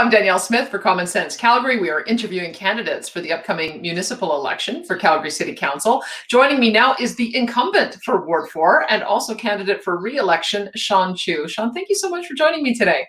I'm Danielle Smith for Common Sense Calgary. We are interviewing candidates for the upcoming municipal election for Calgary City Council. Joining me now is the incumbent for Ward 4 and also candidate for re-election, Sean Chu. Sean, thank you so much for joining me today.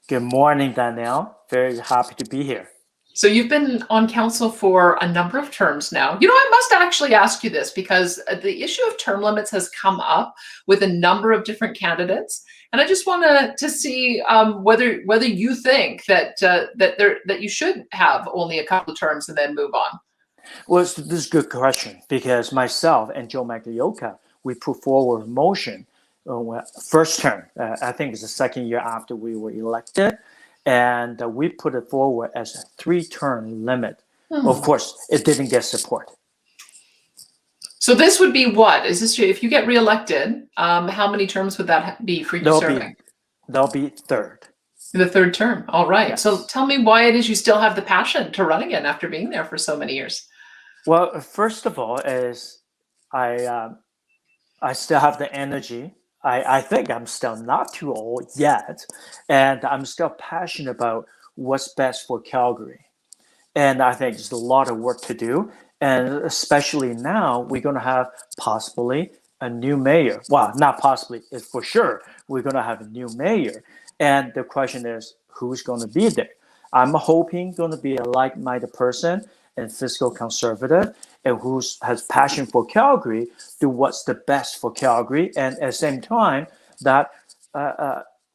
Good morning, Danielle. Very happy to be here. So you've been on council for a number of terms now. You know, I must actually ask you this because the issue of term limits has come up with a number of different candidates. And I just want to see whether you think that that you should have only a couple of terms and then move on. Well, this is a good question because myself and Joe Maglioka, we put forward a motion first term. I think it's the second year after we were elected. And we put it forward as a 3-term limit. Of course, it didn't get support. So this would be what? Is this if you get reelected? How many terms would that be for you serving? That'll be third. The third term. All right. Yes. So tell me why it is you still have the passion to run again after being there for so many years. Well, first of all, is I still have the energy. I think I'm still not too old yet, and I'm still passionate about what's best for Calgary. And I think there's a lot of work to do, and especially now we're going to have possibly a new mayor. Well, not possibly, it's for sure we're going to have a new mayor. And the question is, who's going to be there? I'm hoping going to be a like-minded person and fiscal conservative, and who has passion for Calgary, do what's the best for Calgary, and at the same time that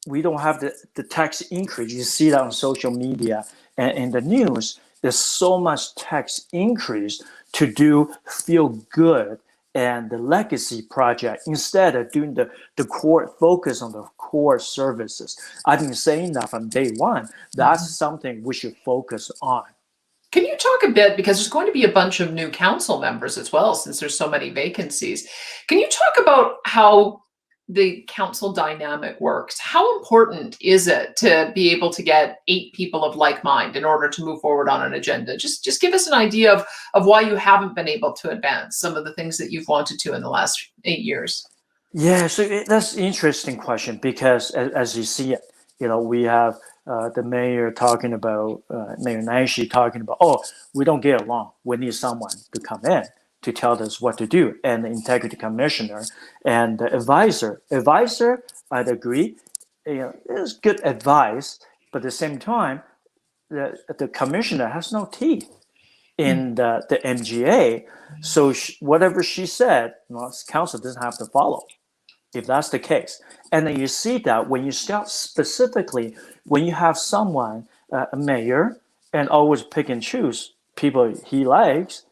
we don't have the tax increase. You see that on social media and in the news. There's so much tax increase to do feel good and the legacy project instead of doing the core focus on the core services. I've been saying that from day one. That's something we should focus on. Can you talk a bit, because there's going to be a bunch of new council members as well, since there's so many vacancies. Can you talk about how the council dynamic works? How important is it to be able to get 8 people of like mind in order to move forward on an agenda? Just give us an idea of why you haven't been able to advance some of the things that you've wanted to in the last 8 years. Yeah, so that's an interesting question because as you see it, you know, we have the mayor talking about, Mayor Nashi talking about, oh, we don't get along. We need someone to come in to tell us what to do. And the integrity commissioner and the advisor, I'd agree, you know, it's good advice, but at the same time, the commissioner has no teeth in the MGA. So whatever she said, well, council doesn't have to follow, if that's the case. And then you see that when you start specifically, when you have someone, a mayor, and always pick and choose people he likes,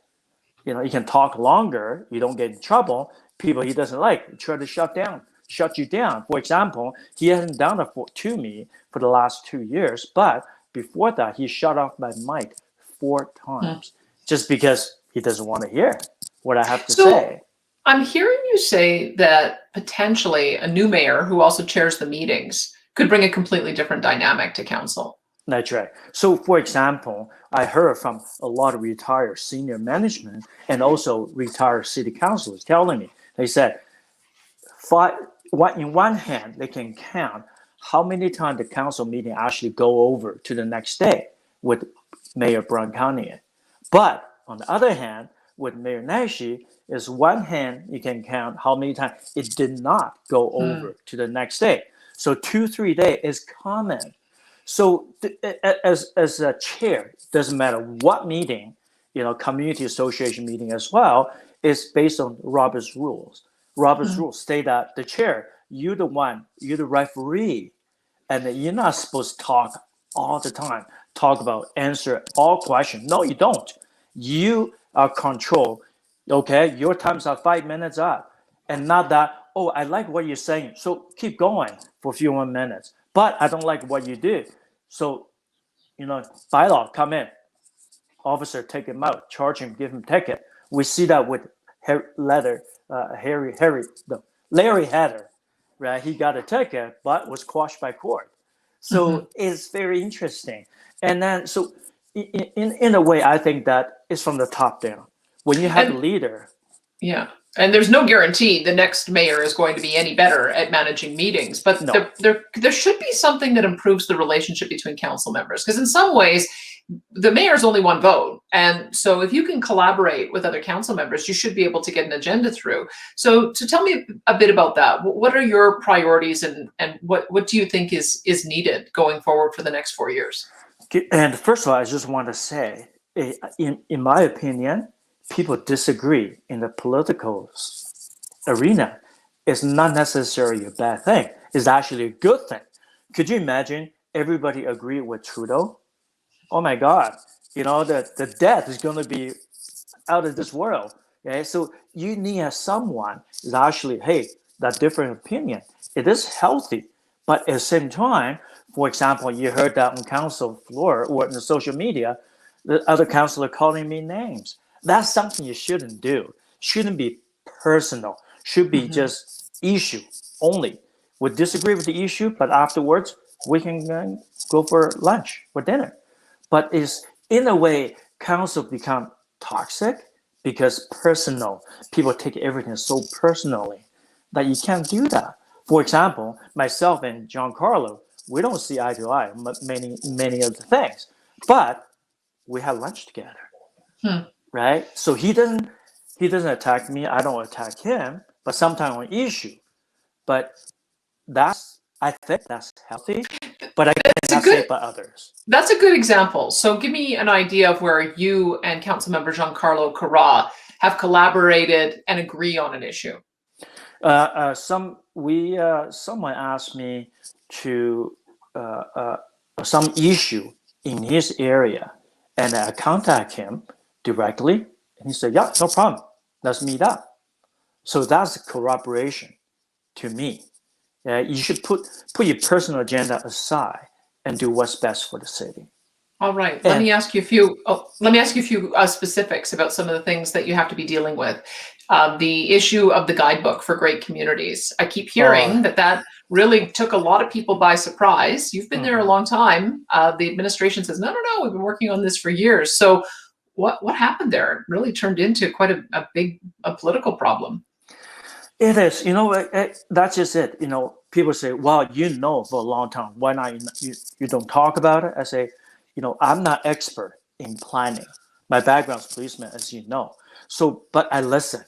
you know, he can talk longer, you don't get in trouble. People he doesn't like, try to shut you down. For example, he hasn't done it to me for the last 2 years, but before that, he shut off my mic 4 times just because he doesn't want to hear what I have to say. I'm hearing you say that potentially a new mayor who also chairs the meetings could bring a completely different dynamic to council. That's right. So, for example, I heard from a lot of retired senior management and also retired city councilors telling me, they said, in one hand, they can count how many times the council meeting actually go over to the next day with Mayor Brancanian. But on the other hand, with Mayor Nashi, is one hand you can count how many times it did not go over to the next day. So 2-3 days is common. So as a chair, doesn't matter what meeting, you know, community association meeting as well, is based on Robert's rules. Robert's rules state that the chair, you're the referee, and you're not supposed to talk all the time, answer all questions. No, you don't. You are control. Okay, your time's are 5 minutes up, and not that, oh, I like what you're saying, so keep going for a few more minutes. But I don't like what you do. So, you know, bylaw, come in. Officer, take him out, charge him, give him ticket. We see that with Larry Hatter, right? He got a ticket, but was quashed by court. So it's very interesting. And then, so in a way, I think that it's from the top down. When you have a leader, Yeah. And there's no guarantee the next mayor is going to be any better at managing meetings, but No. there should be something that improves the relationship between council members. Because in some ways, the mayor's only one vote. And so if you can collaborate with other council members, you should be able to get an agenda through. So tell me a bit about that. What are your priorities and what do you think is needed going forward for the next 4 years? And first of all, I just want to say, in my opinion, people disagree in the political arena. It's not necessarily a bad thing. It's actually a good thing. Could you imagine everybody agree with Trudeau? Oh my God, the debt is going to be out of this world. Okay, so you need someone is actually, hey, that different opinion. It is healthy, but at the same time, for example, you heard that on council floor or in the social media, the other councilor calling me names. That's something you shouldn't do. Shouldn't be personal. Should be just issue only. We disagree with the issue, but afterwards we can go for lunch or dinner. But is in a way, council become toxic because personal. People take everything so personally that you can't do that. For example, myself and Giancarlo, we don't see eye to eye many of the things, but we had lunch together, right? So he doesn't attack me. I don't attack him. But sometimes on issue, but I think that's healthy. But I cannot say it by others. That's a good example. So give me an idea of where you and Councilmember Giancarlo Carra have collaborated and agree on an issue. Someone asked me to some issue in his area, and I contact him directly, and he said, "Yeah, no problem. Let's meet up." So that's collaboration to me. You should put your personal agenda aside and do what's best for the city. All right. Let me ask you a few specifics about some of the things that you have to be dealing with. The issue of the guidebook for great communities. I keep hearing that really took a lot of people by surprise. You've been there a long time. The administration says, no, we've been working on this for years. So what happened there? It really turned into quite a big political problem. It is. That's just it. People say, well, for a long time. Why not you don't talk about it? I say, I'm not expert in planning. My background is policeman, as you know. So, but I listen.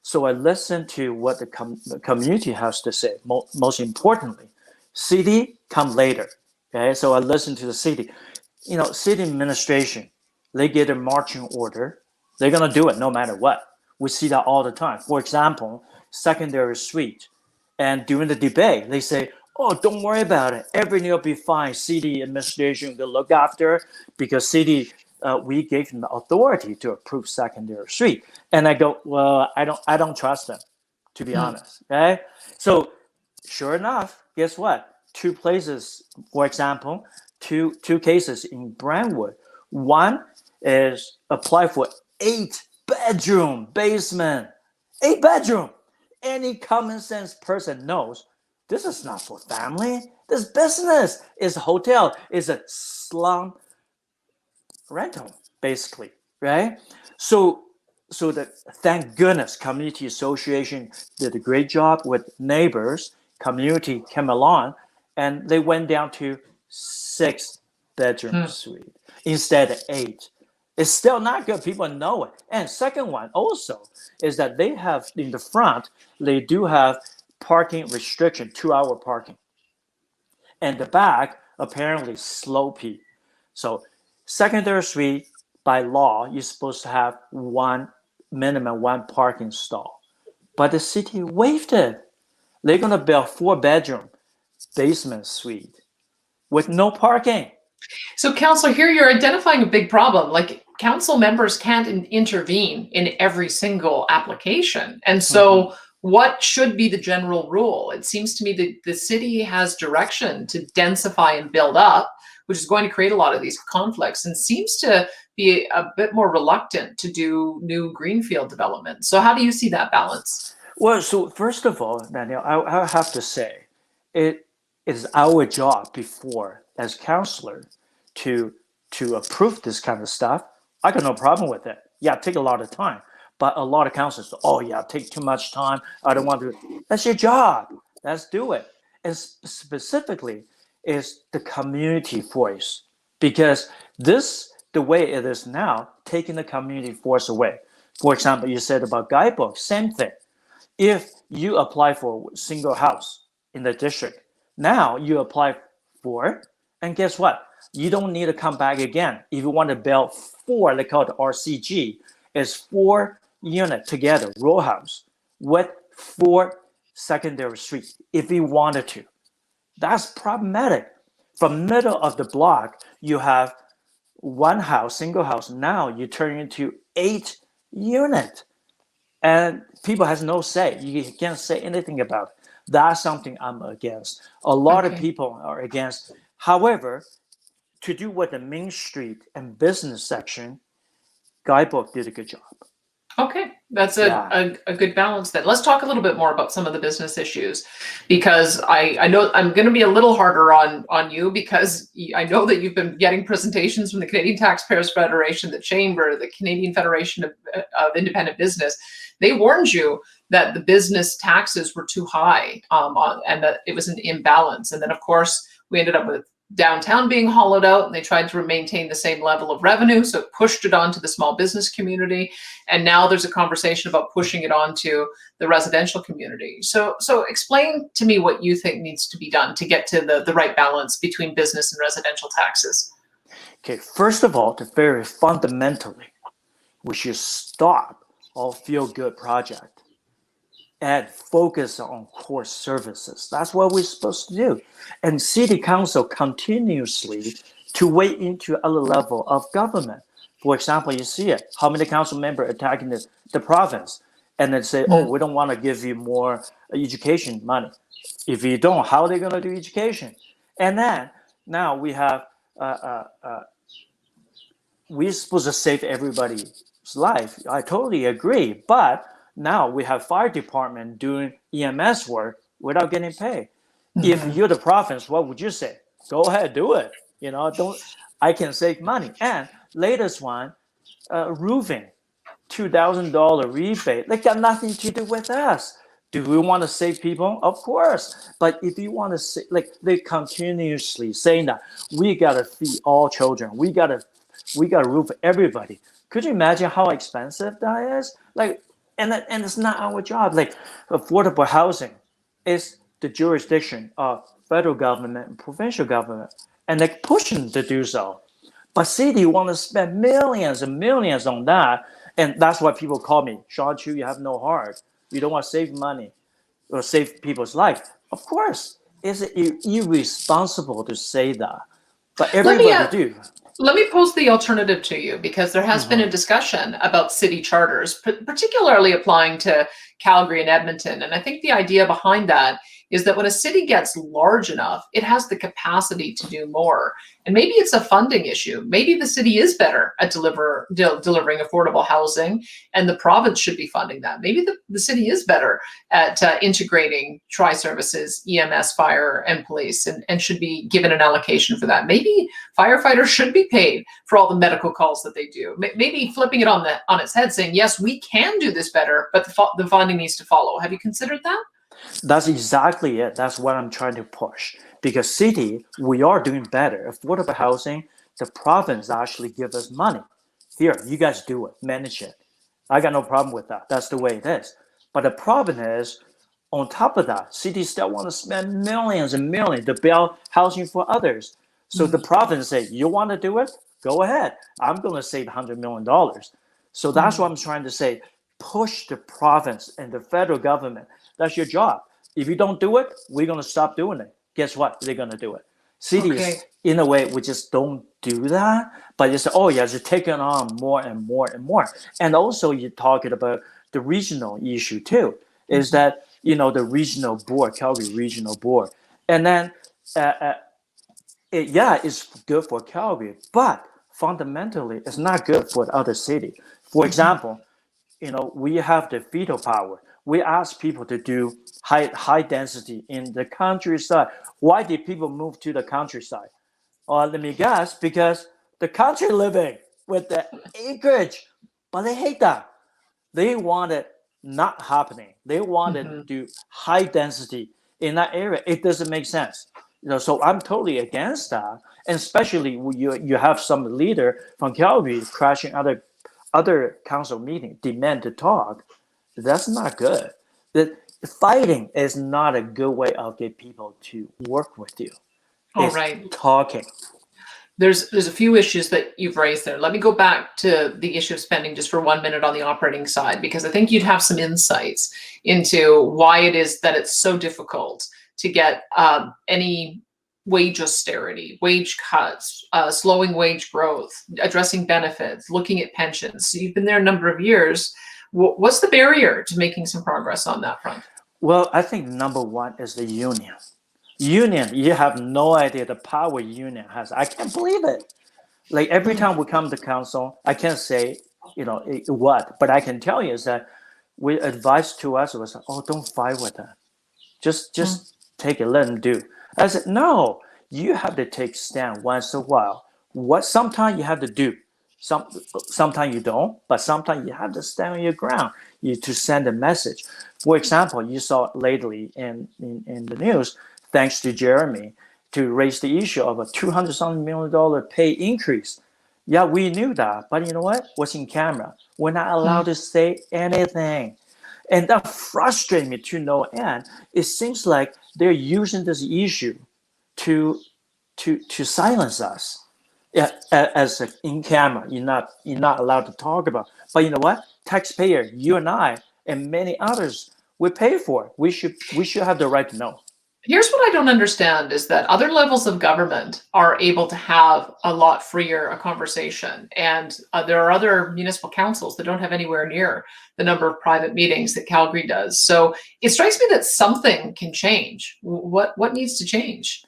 So I listen to what the community has to say. Most importantly, city come later. Okay, so I listen to the city. City administration, they get a marching order. They're gonna do it no matter what. We see that all the time. For example, secondary suite, and during the debate, they say, "Oh, don't worry about it. Everything will be fine. City administration will look after because city." We gave them the authority to approve secondary suite, and I go, well, I don't trust them, to be honest. Okay, so sure enough, guess what? Two places, for example, two cases in Brentwood. One is apply for 8-bedroom basement, 8-bedroom. Any common sense person knows this is not for family. This business is a hotel, is a slum rental, basically, right? So thank goodness community association did a great job with neighbors. Community came along, and they went down to 6-bedroom suite instead of 8. It's still not good. People know it. And second one also is that they have in the front, they do have parking restriction, 2-hour parking. And the back apparently slow P. So secondary suite, by law, you're supposed to have minimum one parking stall. But the city waived it. They're going to build 4-bedroom basement suite with no parking. So, Councillor, here you're identifying a big problem. Like, council members can't intervene in every single application. And so what should be the general rule? It seems to me that the city has direction to densify and build up, which is going to create a lot of these conflicts, and seems to be a bit more reluctant to do new greenfield development. So how do you see that balance? Well, so first of all, Daniel, I have to say, it is our job before as councillor to approve this kind of stuff. I got no problem with it. Yeah, take a lot of time. But a lot of councils, oh yeah, take too much time. I don't want to. That's your job. Let's do it. And specifically is the community voice, because the way it is now, taking the community voice away. For example, you said about guidebooks, same thing. If you apply for a single house in the district, now you apply for it, and guess what? You don't need to come back again. If you want to build four, they call it RCG, is 4 unit together, row house, with 4 secondary streets, if you wanted to. That's problematic. From middle of the block, you have one house, single house. Now you turn into 8 unit, and people has no say. You can't say anything about it. That's something I'm against. A lot of Okay. people are against. However, to do with the Main Street and business section, Guidebook did a good job. Okay, that's Yeah. a good balance then. Let's talk a little bit more about some of the business issues, because I know I'm going to be a little harder on you, because I know that you've been getting presentations from the Canadian Taxpayers Federation, the Chamber, the Canadian Federation of Independent Business. They warned you that the business taxes were too high, and that it was an imbalance. And then, of course, we ended up with downtown being hollowed out, and they tried to maintain the same level of revenue, so it pushed it onto the small business community. And now there's a conversation about pushing it onto the residential community. So explain to me what you think needs to be done to get to the right balance between business and residential taxes. Okay, first of all, very fundamentally, we should stop all feel-good project and focus on core services. That's what we're supposed to do. And city council continuously to weigh into other level of government. For example, you see it, how many council members attacking the province, and then say, oh, we don't want to give you more education money. If you don't, how are they going to do education? And then now we have, we're supposed to save everybody's life. I totally agree. But now we have fire department doing EMS work without getting paid. If you're the province, what would you say? Go ahead, do it. Don't. I can save money. And latest one, roofing, $2,000 rebate. They got nothing to do with us. Do we want to save people? Of course. But if you want to say, they continuously saying that we gotta feed all children, we gotta roof everybody. Could you imagine how expensive that is? And it's not our job. Affordable housing is the jurisdiction of federal government and provincial government, and they're pushing to do so. But city want to spend millions and millions on that, and that's why people call me, Sean Chu, you have no heart. You don't want to save money or save people's life. Of course, it's irresponsible to say that, but everybody do. Let me pose the alternative to you, because there has been a discussion about city charters, particularly applying to Calgary and Edmonton. And I think the idea behind that is that when a city gets large enough, it has the capacity to do more. And maybe it's a funding issue. Maybe the city is better at delivering affordable housing, and the province should be funding that. Maybe the city is better at integrating tri-services, EMS, fire, and police, and should be given an allocation for that. Maybe firefighters should be paid for all the medical calls that they do. Maybe flipping it on its head, saying, yes, we can do this better, but the funding needs to follow. Have you considered that? That's exactly it. That's what I'm trying to push. Because city, we are doing better. Affordable housing, the province actually give us money. Here, you guys do it, manage it. I got no problem with that. That's the way it is. But the problem is, on top of that, cities still want to spend millions and millions to build housing for others. So the province say, you want to do it? Go ahead. I'm going to save $100 million. So that's what I'm trying to say. Push the province and the federal government. That's your job. If you don't do it, we're going to stop doing it. Guess what? They're going to do it. Cities, in a way, we just don't do that. But you say, oh, yeah, you're taking on more and more and more. And also, you're talking about the regional issue, too, is that, the regional board, Calgary Regional Board. And then, it's good for Calgary, but fundamentally, it's not good for the other city. For example, we have the veto power. We ask people to do high density in the countryside. Why did people move to the countryside? Let me guess, because the country living with the acreage, but they hate that. They want it not happening. They want to Mhm. do high density in that area. It doesn't make sense. So I'm totally against that. And especially when you have some leader from Calgary crashing other council meeting, demand to talk. That's not good. The fighting is not a good way of get people to work with you. All It's right. talking. There's a few issues that you've raised there. Let me go back to the issue of spending just for 1 minute on the operating side, because I think you'd have some insights into why it is that it's so difficult to get any wage austerity, wage cuts, slowing wage growth, addressing benefits, looking at pensions. So you've been there a number of years. What's the barrier to making some progress on that front? Well, I think number one is the union. Union, you have no idea the power union has. I can't believe it. Like every time we come to council, I can't say, what, but I can tell you is that we advice to us was, oh, don't fight with them. Just take it, let them do. I said, no, you have to take stand once in a while. What sometimes you have to do. Sometimes you don't, but sometimes you have to stand on your ground to send a message. For example, you saw lately in the news, thanks to Jeremy, to raise the issue of a $200 million pay increase. Yeah, we knew that, but you know what? What's in camera? We're not allowed to say anything. And that frustrates me to no end. It seems like they're using this issue to to silence us. Yeah, as in camera, you're not allowed to talk about. But you know what? Taxpayer, you and I, and many others, we pay for it. We should have the right to know. Here's what I don't understand is that other levels of government are able to have a lot freer a conversation. And there are other municipal councils that don't have anywhere near the number of private meetings that Calgary does. So it strikes me that something can change. What needs to change?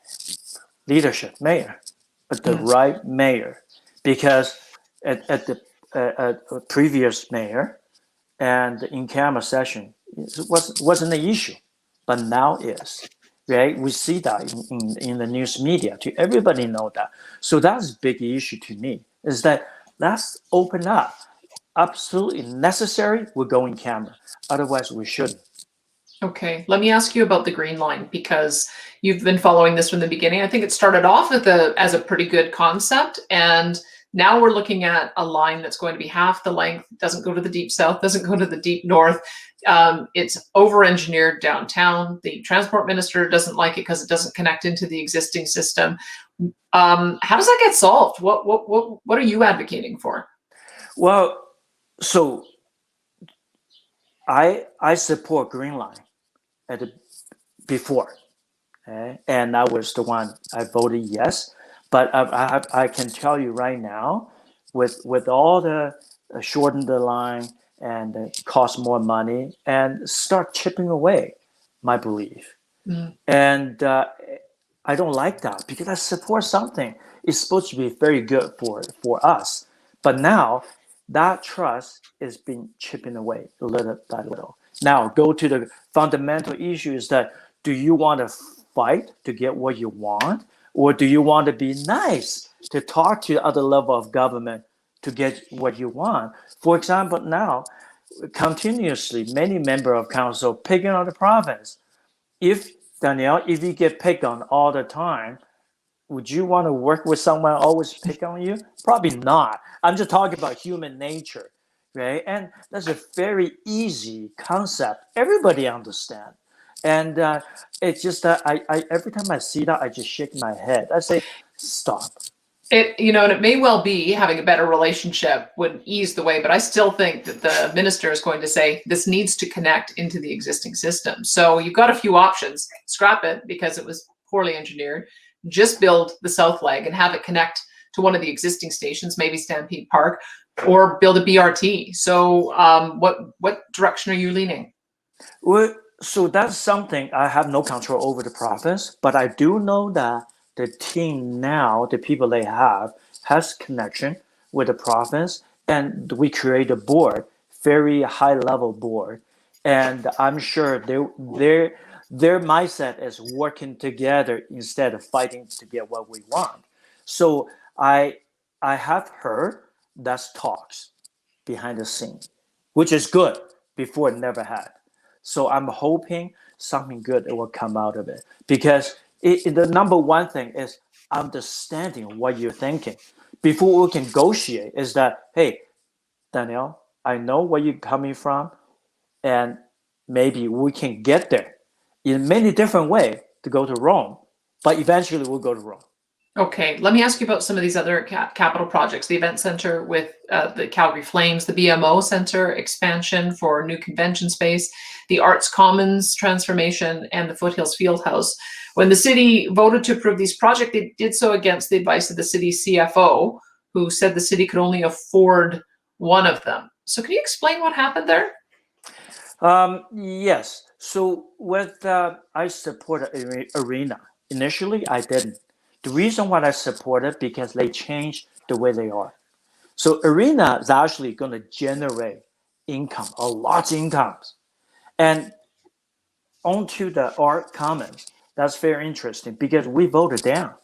Leadership, mayor, but the Mm. right mayor, because at the previous mayor and the in-camera session, it wasn't an issue, but now is. Right, we see that in the news media. To everybody know that, so that's a big issue to me. Is that let's open up. Absolutely necessary. We're going camera. Otherwise, we shouldn't. Okay, let me ask you about the Green Line because you've been following this from the beginning. I think it started off as a pretty good concept, and now we're looking at a line that's going to be half the length, doesn't go to the deep south, doesn't go to the deep north. It's over-engineered downtown. The transport minister doesn't like it because it doesn't connect into the existing system. How does that get solved? What are you advocating for? Well, so I support Green Line at the, before, okay? And that was the one I voted yes. But I can tell you right now, with all the shorten the line and cost more money and start chipping away my belief. Mm. And I don't like that because I support something. It's supposed to be very good for us. But now that trust is being chipping away little by little. Now go to the fundamental issue is that do you want to fight to get what you want? Or do you want to be nice to talk to other level of government to get what you want? For example, now continuously many member of council picking on the province. If Danielle, if you get picked on all the time, would you want to work with someone always pick on you? Probably not. I'm just talking about human nature, right? And that's a very easy concept. Everybody understand. And it's just that I every time I see that, I just shake my head. I say, stop. And it may well be having a better relationship would ease the way, but I still think that the minister is going to say this needs to connect into the existing system. So you've got a few options. Scrap it because it was poorly engineered. Just build the south leg and have it connect to one of the existing stations, maybe Stampede Park, or build a BRT. So what direction are you leaning? Well, so that's something I have no control over the province, but I do know that the team now, the people they have, has connection with the province, and we create a board, very high level board, and I'm sure their mindset is working together instead of fighting to get what we want. So I have heard that's talks behind the scene, which is good. Before it never had. So I'm hoping something good will come out of it, because the number one thing is understanding what you're thinking before we can negotiate. Is that, hey, Danielle, I know where you're coming from, and maybe we can get there in many different ways to go to Rome, but eventually we'll go to Rome. Okay, let me ask you about some of these other capital projects. The event center with the Calgary Flames, the BMO Center expansion for new convention space, the Arts Commons transformation, and the Foothills Fieldhouse. When the city voted to approve these projects, they did so against the advice of the city's CFO, who said the city could only afford one of them. So can you explain what happened there? Yes. So with I supported Arena. Initially, I didn't. The reason why I support it, because they changed the way they are. So Arena is actually going to generate income, a lot of incomes. And onto the Art Commons, that's very interesting because we voted down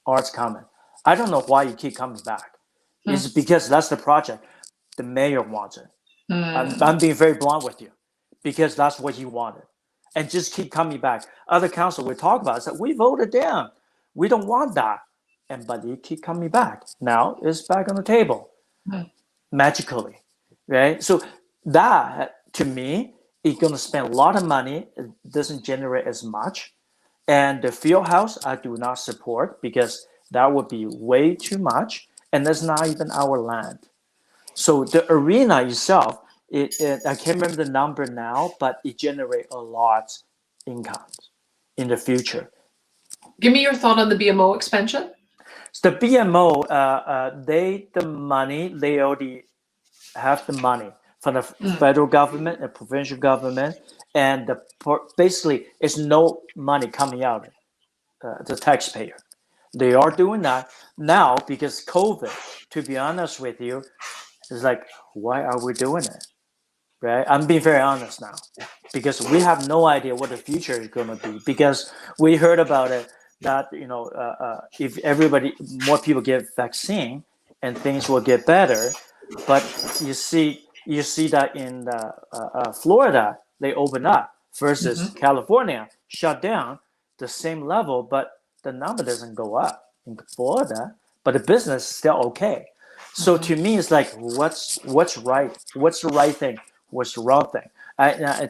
Arts Commons. I don't know why you keep coming back. It's because that's the project. The mayor wants it. I'm being very blunt with you, because that's what he wanted. And just keep coming back. Other council we talk about said, we voted down. We don't want that. But you keep coming back. Now it's back on the table. Magically. Right? So that, to me, it's going to spend a lot of money. It doesn't generate as much. And the field house, I do not support, because that would be way too much. And that's not even our land. So the arena itself, I can't remember the number now, but it generates a lot income in the future. Give me your thought on the BMO expansion. So the BMO, they already have the money from the federal government and provincial government, and basically it's no money coming out the taxpayer. They are doing that now because COVID. To be honest with you, it's like, why are we doing it? Right? I'm being very honest now, because we have no idea what the future is going to be. Because we heard about it that if more people get vaccine, and things will get better. But you see that in Florida they open up versus California shut down the same level, but the number doesn't go up in Florida, but the business is still okay. So to me, it's like, what's right? What's the right thing? What's the wrong thing?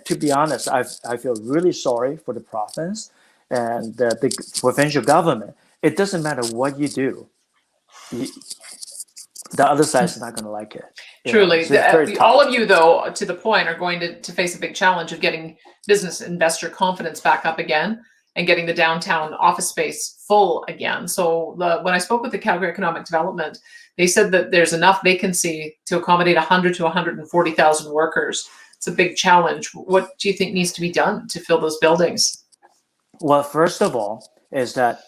To be honest, I feel really sorry for the province and the provincial government. It doesn't matter what you do. The other side is not going to like it. Truly. So all of you, though, to the point, are going to face a big challenge of getting business investor confidence back up again and getting the downtown office space full again. So when I spoke with the Calgary Economic Development, they said that there's enough vacancy to accommodate 100 to 140,000 workers. It's a big challenge. What do you think needs to be done to fill those buildings? Well, first of all, is that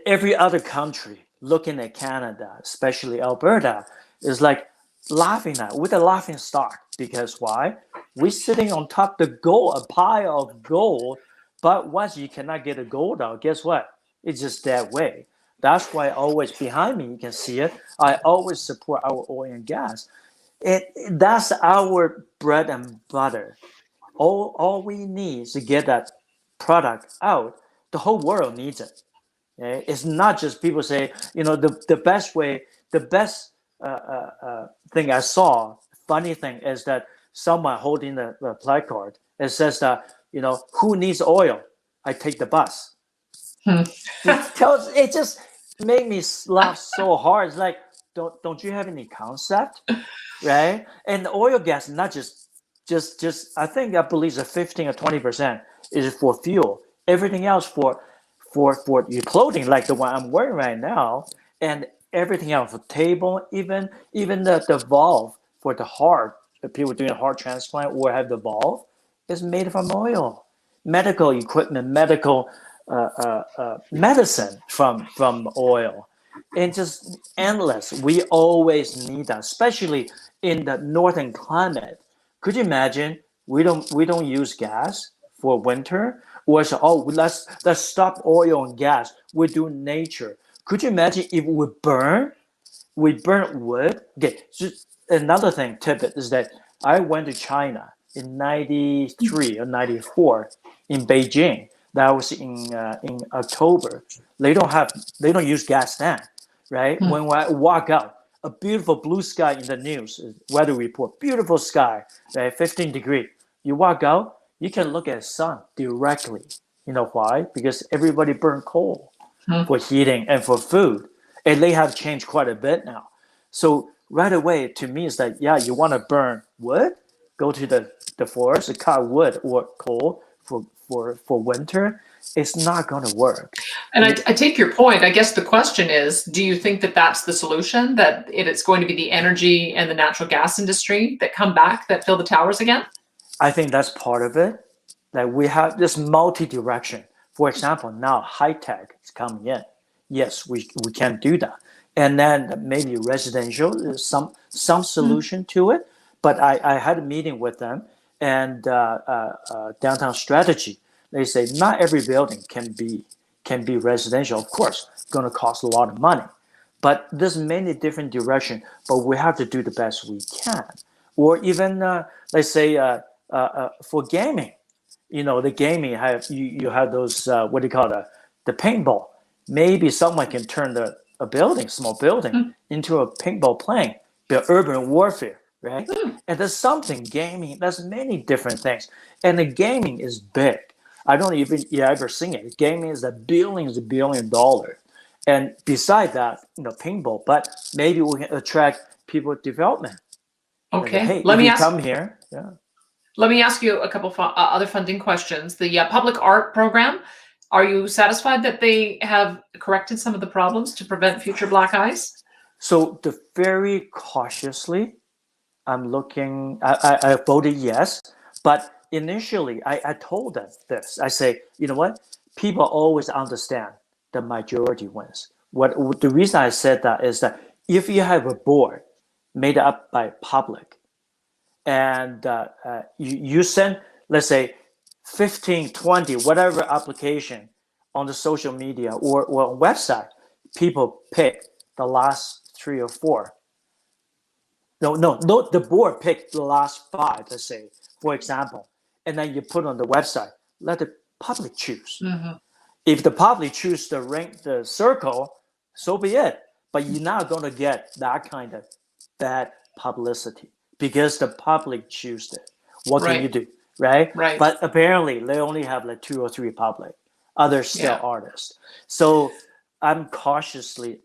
every other country looking at Canada, especially Alberta, is like laughing at with a laughing stock. Because why? We're sitting on top of the gold, a pile of gold, but once you cannot get a gold out, guess what? It's just that way. That's why always behind me, you can see it, I always support our oil and gas. That's our bread and butter. All we need is to get that product out. The whole world needs it. Okay? It's not just people say, the best way, the best thing I saw, funny thing is that someone holding the placard, it says that, who needs oil? I take the bus. It just made me laugh so hard. It's like, don't you have any concept, right? And the oil gas, not just I believe the 15 or 20% is for fuel. Everything else for your clothing, like the one I'm wearing right now, and everything else for table, even the valve for the heart. The people doing a heart transplant or have the valve is made from oil. Medical equipment, medical medicine from oil, and just endless. We always need that, especially in the northern climate. Could you imagine we don't use gas for winter? Or so, let's stop oil and gas. We do nature. Could you imagine if we burn wood? Okay, another thing tidbit is that I went to China in '93 or '94 in Beijing. That was in October. They don't use gas then, right? Hmm. When I walk out, a beautiful blue sky in the news weather report, beautiful sky, right? 15 degrees. You walk out, you can look at the sun directly. You know why? Because everybody burned coal Hmm. for heating and for food, and they have changed quite a bit now. So right away, to me, it's like, yeah, you want to burn wood, go to the forest to cut wood or coal for winter. It's not going to work. And I take your point. I guess the question is, do you think that that's the solution, that it's going to be the energy and the natural gas industry that come back, that fill the towers again? I think that's part of it. That we have this multi-direction. For example, now high tech is coming in. Yes, we can do that. And then maybe residential is some solution to it. But I had a meeting with them and downtown strategy. They say not every building can be residential. Of course, it's going to cost a lot of money. But there's many different directions. But we have to do the best we can. Or even let's say for gaming, the gaming you have those what do you call it, the paintball. Maybe someone can turn a building, small building, Mm. into a paintball playing, the urban warfare, right? Mm. And there's something gaming. There's many different things, and the gaming is big. I don't even ever seen it. Gaming is a billion dollar, and beside that, paintball. But maybe we can attract people with development. Like, Okay. hey, if you come here, yeah. Let me ask you a couple other funding questions. The public art program, are you satisfied that they have corrected some of the problems to prevent future black eyes? So the very cautiously, I'm looking. I voted yes, but initially I told them this. I say, you know what? People always understand the majority wins. What the reason I said that is that if you have a board made up by public, and you send, let's say, 15, 20, whatever application on the social media or website, people pick the last 3 or 4. No, the board picked the last 5, let's say, for example, and then you put on the website, let the public choose. Mm-hmm. If the public choose the circle, so be it. But you're not going to get that kind of bad publicity because the public choose it. What can you Right, do, right? right. But apparently, they only have like 2 or 3 public. Others still Yeah. artists. So I'm cautiously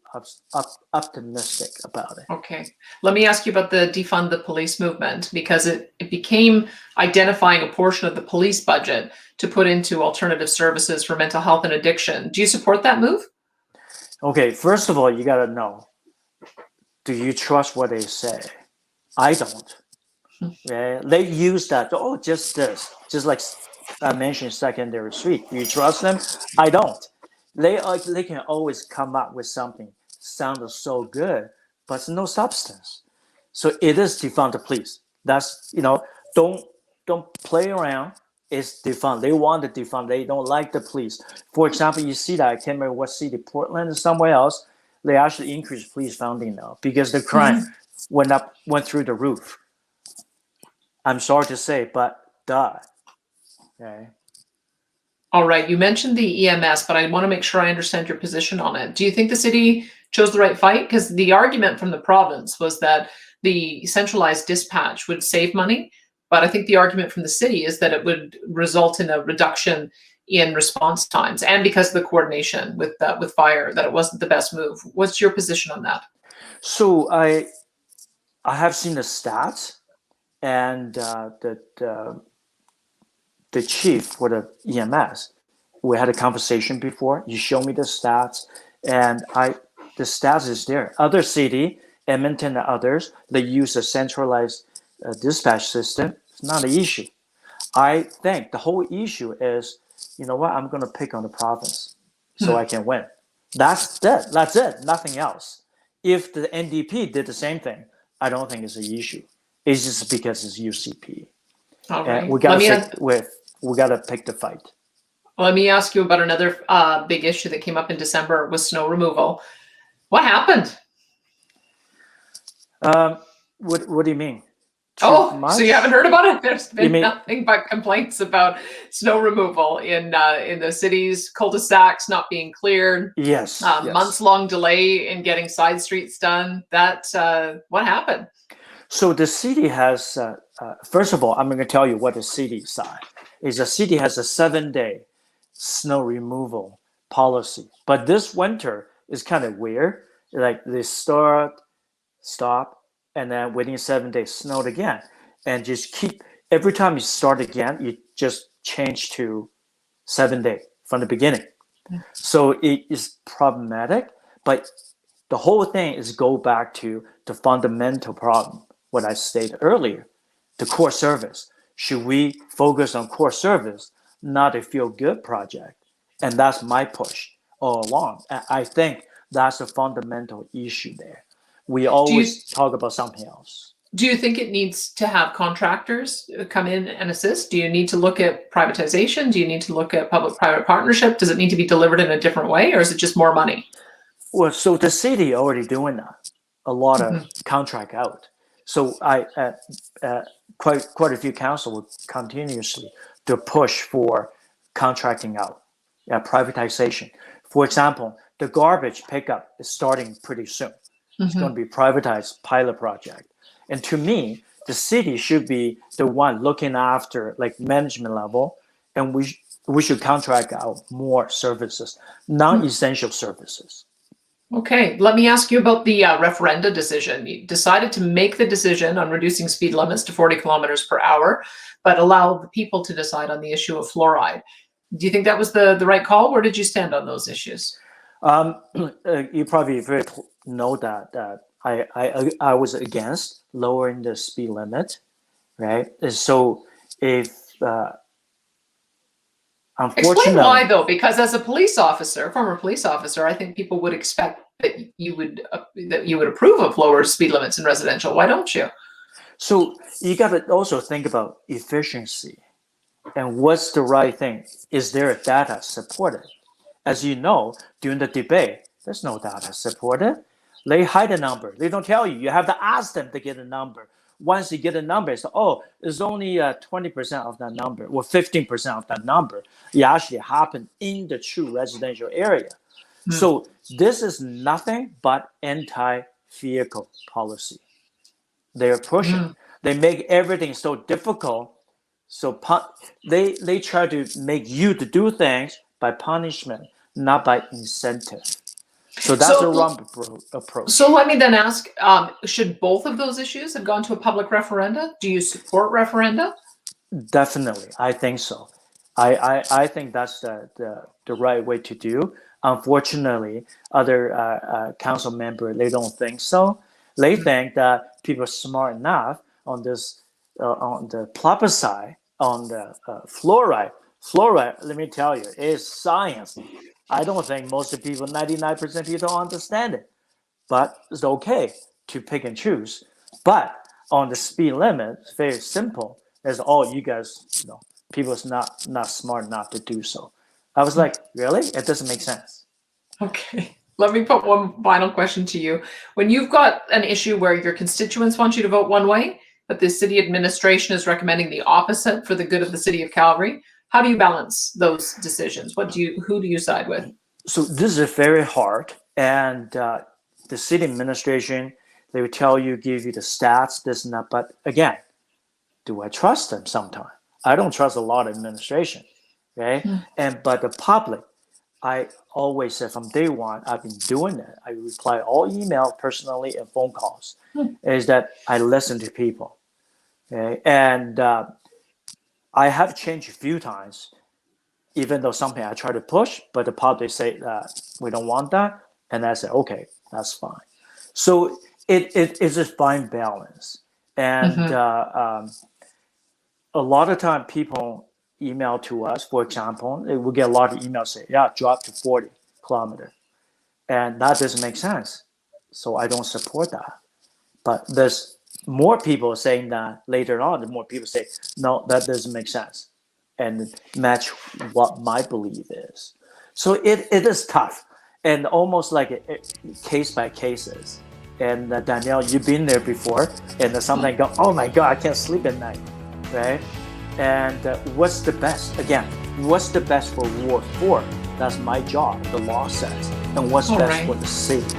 optimistic about it. Okay. Let me ask you about the defund the police movement, because it became identifying a portion of the police budget to put into alternative services for mental health and addiction. Do you support that move? Okay, first of all, you got to know, do you trust what they say? I don't. Yeah, they use that. Oh, just this, just like I mentioned, secondary suite. Do you trust them? I don't. They can always come up with something sounded so good, but no substance. So it is defund the police. That's don't play around. It's defund. They want to defund. They don't like the police. For example, you see that I can't remember what city, Portland or somewhere else. They actually increased police funding now because the crime went through the roof. I'm sorry to say, but duh. Okay. All right. You mentioned the EMS, but I want to make sure I understand your position on it. Do you think the city chose the right fight? Because the argument from the province was that the centralized dispatch would save money, but I think the argument from the city is that it would result in a reduction in response times, and because of the coordination with fire, that it wasn't the best move. What's your position on that? So I have seen the stats, and the chief for the EMS. We had a conversation before. You show me the stats, and the stats is there. Other city, Edmonton and others, they use a centralized dispatch system. It's not an issue. I think the whole issue is, you know what? I'm going to pick on the province so I can win. That's it. That's it. Nothing else. If the NDP did the same thing, I don't think it's an issue. It's just because it's UCP. All And right. we gotta pick the fight. Let me ask you about another big issue that came up in December with snow removal. What happened? What do you mean? Too Oh, much? so you haven't heard about it? There's You been mean nothing but complaints about snow removal in the city's cul-de-sacs not being cleared. yes, yes. Months-long delay in getting side streets done. That what happened? So the city has, first of all, I'm going to tell you what the city side is. The city has a 7-day snow removal policy, but this winter is kind of weird. Like they start, stop, and then within 7 days snowed again, and just keep every time you start again, you just change to 7 day from the beginning. So it is problematic, but the whole thing is go back to the fundamental problem, what I stated earlier, the core service. Should we focus on core service, not a feel good project? And that's my push all along. I think that's a fundamental issue there. We Do you always talk about something else. do you think it needs to have contractors come in and assist? Do you need to look at privatization? Do you need to look at public-private partnership? Does it need to be delivered in a different way, or is it just more money? Well, so the city already doing that, a lot of Mhm. contract out. So quite a few council will continuously to push for contracting out, privatization. For example, the garbage pickup is starting pretty soon. It's going Mhm. to be privatized pilot project, and to me, the city should be the one looking after like management level, and we should contract out more services, non-essential services. Okay, let me ask you about the referenda decision. You decided to make the decision on reducing speed limits to 40 kilometers per hour, but allow the people to decide on the issue of fluoride. Do you think that was the right call? Where did you stand on those issues? You probably know that I was against lowering the speed limit, right? And so if Explain unfortunately, why, though, because as a police officer, former police officer, I think people would expect that you would approve of lower speed limits in residential. Why don't you? so you got to also think about efficiency and what's the right thing. Is there a data supported? As you know, during the debate, there's no data supported. They hide a number. They don't tell you. You have to ask them to get a number. Once you get a number, it's it's only 20% of that number or 15% of that number. It actually happened in the true residential area. Hmm. So this is nothing but anti-vehicle policy. They're pushing. Hmm. They make everything so difficult. So they try to make you to do things by punishment, not by incentive. So that's a So, wrong so approach. let me then ask: should both of those issues have gone to a public referenda? Do you support referenda? Definitely, I think so. I think that's the right way to do. Unfortunately, other council members they don't think so. They think that people are smart enough on this on the proper side on the fluoride. Fluoride, let me tell you, is science. I don't think most of people, 99% people, don't understand it. But it's okay to pick and choose. But on the speed limit, it's very simple. It's all you guys, people's not smart enough to do so. I was like, really? It doesn't make sense. Okay. Let me put one final question to you. When you've got an issue where your constituents want you to vote one way, but the city administration is recommending the opposite for the good of the city of Calgary, how do you balance those decisions? Who do you side with? So this is very hard, and the city administration they will tell you, give you the stats, this and that. But again, do I trust them? Sometimes I don't trust a lot of administration, right? Hmm. And but the public, I always said from day one, I've been doing it. I reply all email personally and phone calls. Hmm. Is that I listen to people, okay? And I have changed a few times, even though something I try to push, but the public say that we don't want that, and I say okay, that's fine. So it is a fine balance, and Mhm. a lot of time people email to us, for example, we get a lot of emails say, yeah, drop to 40 kilometer. And that doesn't make sense. So I don't support that. But there's more people saying that later on, the more people say, no, that doesn't make sense and match what my belief is. So it is tough and almost like a case by cases. And Danielle, you've been there before, and sometimes go, oh my God, I can't sleep at night, right? And what's the best? Again, what's the best for Ward 4? That's my job, the law says. And what's All best right. for the city?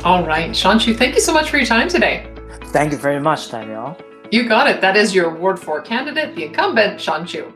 All right, Shanshu, thank you so much for your time today. Thank you very much, Danielle. You got it. That is your Ward 4 candidate, the incumbent, Shanshu.